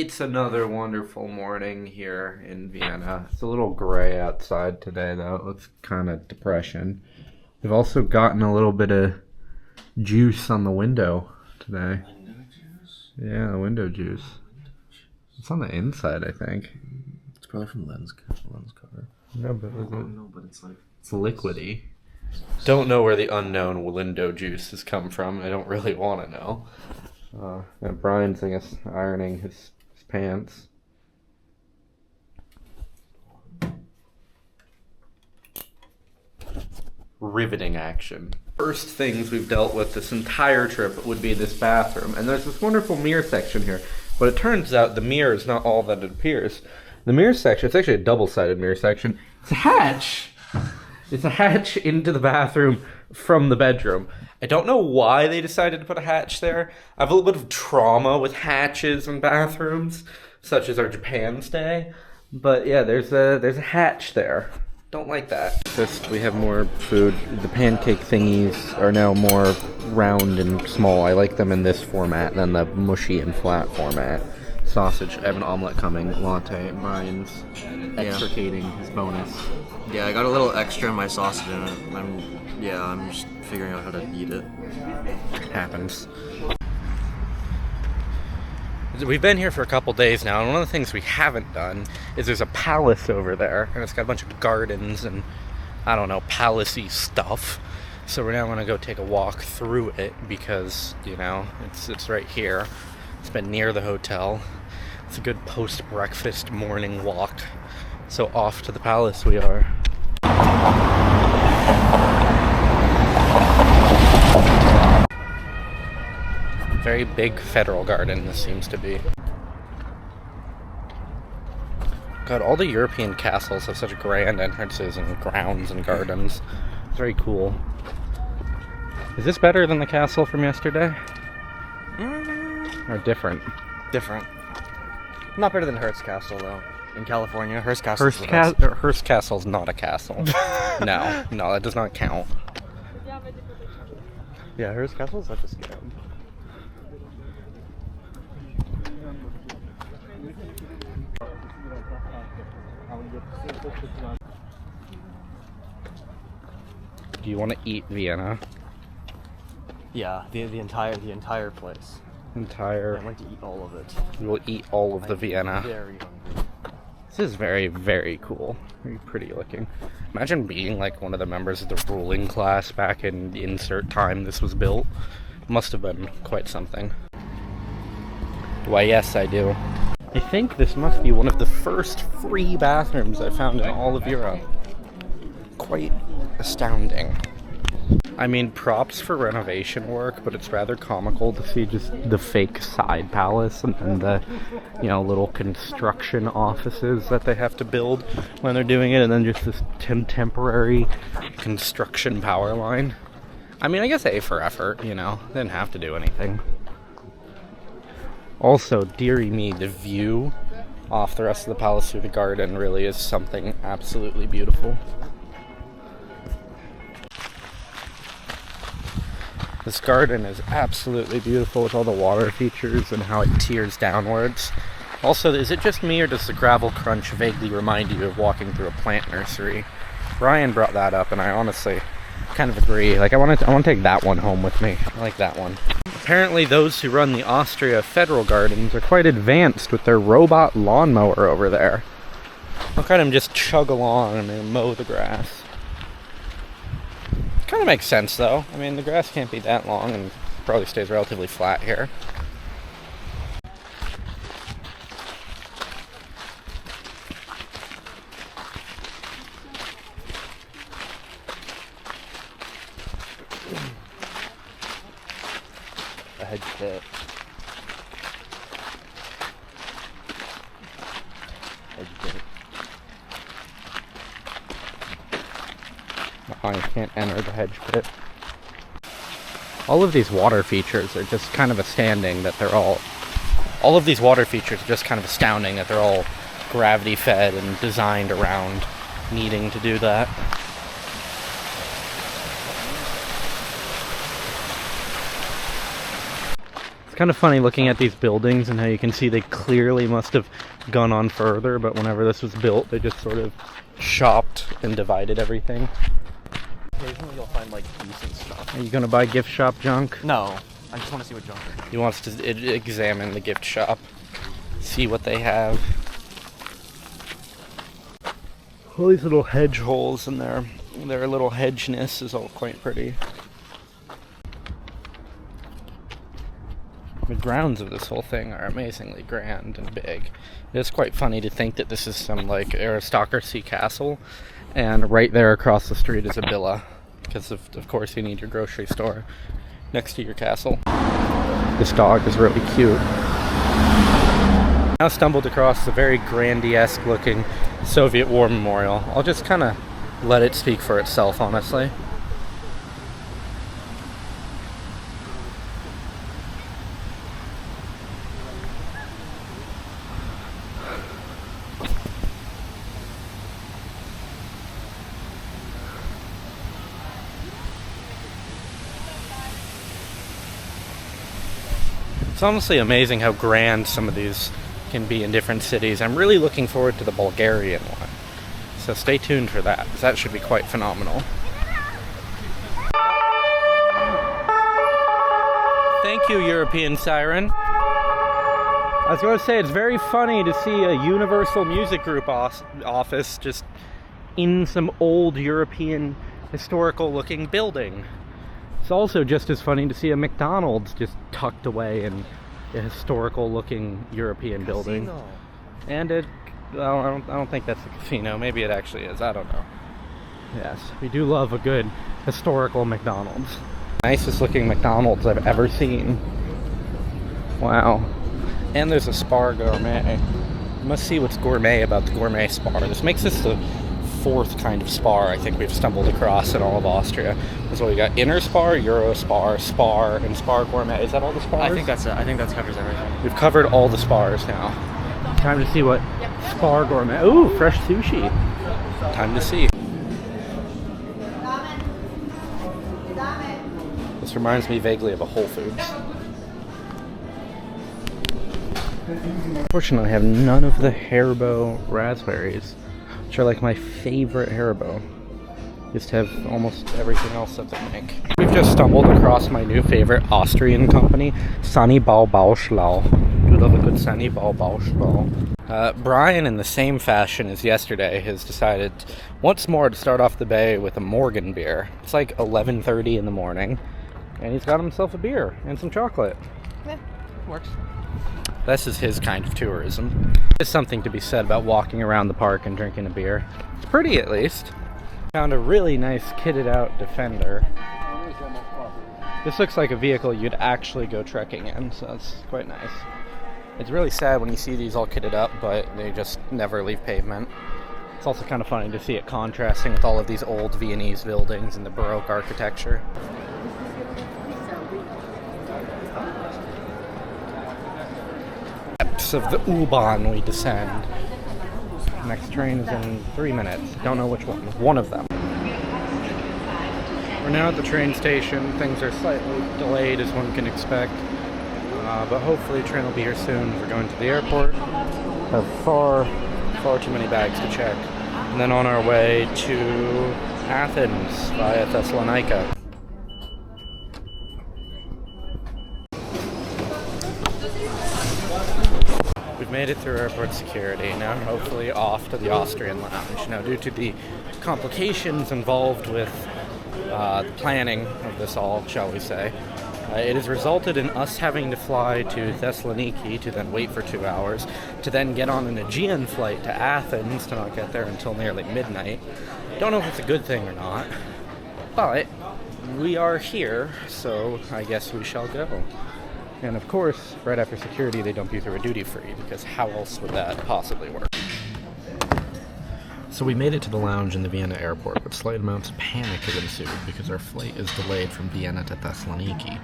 It's another wonderful morning here in Vienna. It's a little gray outside today, though. It looks kind of depression. We've also gotten a little bit of juice on the window today. Window juice? Yeah, the window juice. It's on the inside, I think. It's probably from lens cover. No, but No, but it's like... it's liquidy. Don't know where the unknown window juice has come from. I don't really want to know. And Brian's, I guess, ironing his pants. Riveting action. First things we've dealt with this entire trip would be this bathroom. And there's this wonderful mirror section here. But it turns out the mirror is not all that it appears. The mirror section, it's actually a double-sided mirror section. It's a hatch. It's a hatch into the bathroom from the bedroom. I don't know why they decided to put a hatch there. I have a little bit of trauma with hatches in bathrooms, such as our Japan stay. But yeah, there's a hatch there. Don't like that. We have more food. The pancake thingies are now more round and small. I like them in this format than the mushy and flat format. Sausage. I have an omelet coming. Latte. Brian's extricating his bonus. Yeah, I got a little extra in my sausage in it. I'm just figuring out how to eat it. Happens. We've been here for a couple days now, and one of the things we haven't done is there's a palace over there, and it's got a bunch of gardens and, I don't know, palace-y stuff. So we're now going to go take a walk through it because, you know, it's right here. It's been near the hotel. It's a good post-breakfast morning walk. So off to the palace we are. Very big federal garden this seems to be. God, all the European castles have such grand entrances and grounds and gardens. It's very cool. Is this better than the castle from yesterday? Or different? Different. Not better than Hearst Castle, though. In California, Hearst Castle. Hearst Castle's not a castle. No, that does not count. Yeah, Hearst Castle's such a scam. Do you want to eat Vienna? Yeah, the entire place. I'd like to eat all of it. We will eat all of the Vienna. Very hungry. This is very, very cool. Very pretty looking. Imagine being like one of the members of the ruling class back in the insert time this was built. Must have been quite something. Why, yes, I do. I think this must be one of the first free bathrooms I found in all of Europe. Quite astounding. I mean, props for renovation work, but it's rather comical to see just the fake side palace and the, you know, little construction offices that they have to build when they're doing it, and then just this temporary construction power line. I mean, I guess A for effort, you know, they didn't have to do anything. Also, dearie me, the view off the rest of the palace through the garden really is something absolutely beautiful. This garden is absolutely beautiful with all the water features and how it tears downwards. Also, is it just me or does the gravel crunch vaguely remind you of walking through a plant nursery? Brian brought that up and I honestly kind of agree. Like, I want to take that one home with me. I like that one. Apparently those who run the Austria Federal Gardens are quite advanced with their robot lawnmower over there. Look at him just chug along and mow the grass. Kind of makes sense though. I mean, the grass can't be that long and probably stays relatively flat here. A hedge pit. Oh, you can't enter the hedge pit. All of these water features are just kind of astounding that they're all gravity fed and designed around needing to do that. kind of funny looking at these buildings and how you can see they clearly must have gone on further, but whenever this was built, they just sort of chopped and divided everything. Occasionally you'll find like decent stuff. Are you gonna buy gift shop junk? No, I just want to see what junk is. He wants to examine the gift shop, see what they have. All these little hedge holes in there. Their little hedgeness is all quite pretty. The grounds of this whole thing are amazingly grand and big. It's quite funny to think that this is some like aristocracy castle, and right there across the street is a villa, because of course you need your grocery store next to your castle. This dog is really cute. Now stumbled across a very grandiose looking Soviet War memorial. I'll just kind of let it speak for itself, honestly. It's honestly amazing how grand some of these can be in different cities. I'm really looking forward to the Bulgarian one, so stay tuned for that, because that should be quite phenomenal. Thank you, European Siren. I was going to say, it's very funny to see a Universal Music Group office just in some old European historical looking building. It's also just as funny to see a McDonald's just tucked away in a historical looking European building. And I don't think that's a casino. Maybe it actually is. I don't know. Yes, we do love a good historical McDonald's. Nicest looking McDonald's I've ever seen. Wow. And there's a Spar Gourmet. You must see what's gourmet about the gourmet Spar. This makes this the fourth kind of Spar I think we've stumbled across in all of Austria. So we got Inner Spar, Euro Spar, Spar, and Spar Gourmet. Is that all the Spars? I think that covers everything. We've covered all the Spars now. Time to see what Spar Gourmet. Ooh, fresh sushi. Time to see. This reminds me vaguely of a Whole Foods. Unfortunately, I have none of the Haribo raspberries, which are like my favorite Haribo. Just have almost everything else that they make. We've just stumbled across my new favorite Austrian company, Sunny Bauschlau. We love a good Sunny Bauschlau. Brian, in the same fashion as yesterday, has decided once more to start off the day with a Morgan beer. It's like 11:30 in the morning, and he's got himself a beer and some chocolate. Yeah, works. This is his kind of tourism. There's something to be said about walking around the park and drinking a beer. It's pretty, at least. Found a really nice kitted out Defender. This looks like a vehicle you'd actually go trekking in, so that's quite nice. It's really sad when you see these all kitted up, but they just never leave pavement. It's also kind of funny to see it contrasting with all of these old Viennese buildings and the Baroque architecture. Of the U-Bahn we descend. Next train is in 3 minutes. Don't know which one. One of them. We're now at the train station. Things are slightly delayed as one can expect. But hopefully the train will be here soon. We're going to the airport. Have far too many bags to check. And then on our way to Athens via Thessalonica. We've made it through airport security, now hopefully off to the Austrian lounge. Now, due to the complications involved with the planning of this all, shall we say, it has resulted in us having to fly to Thessaloniki to then wait for 2 hours, to then get on an Aegean flight to Athens to not get there until nearly midnight. Don't know if it's a good thing or not, but we are here, so I guess we shall go. And of course, right after security, they dump you through a duty-free, because how else would that possibly work? So we made it to the lounge in the Vienna airport, but slight amounts of panic had ensued because our flight is delayed from Vienna to Thessaloniki.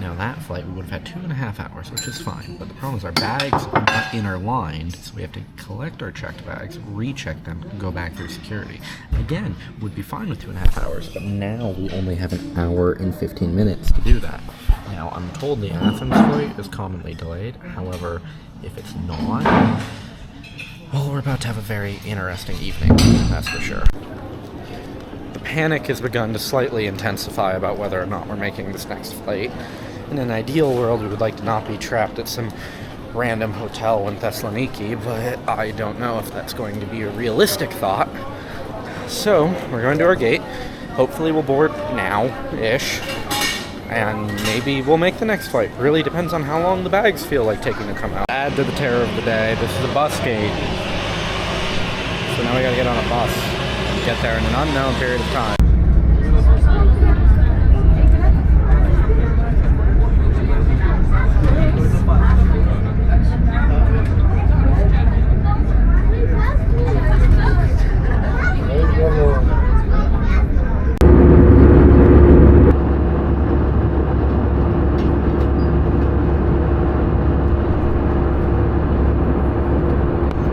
Now that flight we would have had 2.5 hours, which is fine, but the problem is our bags are not interlined, so we have to collect our checked bags, recheck them, and go back through security. Again, would be fine with 2.5 hours, but now we only have an hour and 15 minutes to do that. Now, I'm told the Athens flight is commonly delayed. However, if it's not, well, we're about to have a very interesting evening, that's for sure. The panic has begun to slightly intensify about whether or not we're making this next flight. In an ideal world, we would like to not be trapped at some random hotel in Thessaloniki, but I don't know if that's going to be a realistic thought. So, we're going to our gate. Hopefully we'll board now-ish. And maybe we'll make the next flight. Really depends on how long the bags feel like taking to come out. Add to the terror of the day, this is a bus gate. So now we gotta get on a bus and get there in an unknown period of time.